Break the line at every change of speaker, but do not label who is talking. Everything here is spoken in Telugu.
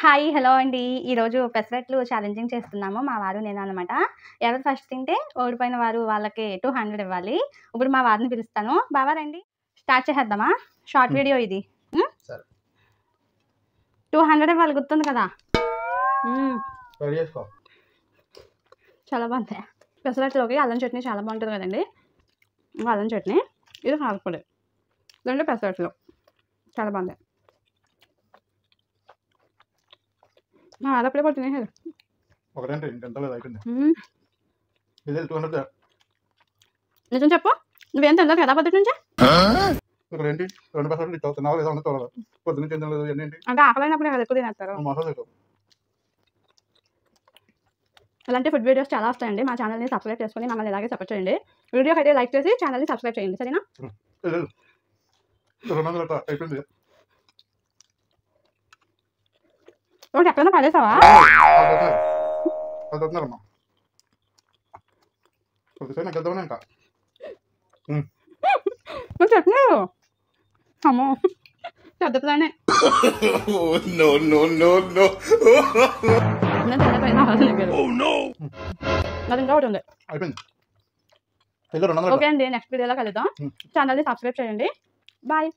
హాయ్ హలో అండి. ఈరోజు పెసరట్లు ఛాలెంజింగ్ చేస్తున్నాము మా వారు నేను అనమాట. ఎవరు ఫస్ట్ తింటే ఓడిపోయిన వారు వాళ్ళకి 200 ఇవ్వాలి. ఇప్పుడు మా వారిని పిలుస్తాను. బావా రండి, స్టార్ట్ చేసేద్దామా? షార్ట్ వీడియో ఇది. 200 ఇవ్వాలి, గుర్తుంది కదా? చాలా బాగుంటాయి పెసరట్లోకి. అల్లం చట్నీ చాలా బాగుంటుంది కదండి. అల్లం చట్నీ, ఇది కారపొడి, రెండు పెసరట్లు చాలా బాగుంది. అదప్పుడే కూడా తినేసారు.
ఒకటంటే ఇంకెంత లేదు అయిపోయింది. ఇదే 200.
నిజం చెప్పు, నువ్వేం తినలేదు కదా పొద్దుట నుంచి?
ఒకటేంటి 2% ఇచ్చావు, తిన్నావా లేదా అన్నట్టు చూడాలి. పొద్దు నుంచి ఏం తినలేదు ఏంటి
అంటే ఆకలైనప్పుడు కదా ఎక్కువ తినేస్తారు.
మసాలా లేదు.
అలాంటి ఫుడ్ వీడియోస్ చాలా వస్తాయండి. మా ఛానల్ని సబ్స్క్రైబ్ చేసుకొని మమ్మల్ని ఇలాగే సపోర్ట్ చేయండి. వీడియోకి అయితే లైక్ చేసి ఛానల్ని సబ్స్క్రైబ్ చేయండి, సరేనా?
200 అయిపోయింది.
ఒకటి ఎక్కడైనా పడేసావా?
అది వస్తున్నారమ్మా, కొద్దిసేపు నాకు వెళ్దామని ఇంకా
నువ్వు చట్నీ అమ్మో పెద్దదానే అది ఇంకా ఒకటి ఉంది.
అయిపోయింది.
ఓకే అండి, నెక్స్ట్ వీడియోలో కలుద్దాం. ఛానల్ని సబ్స్క్రైబ్ చేయండి. బాయ్.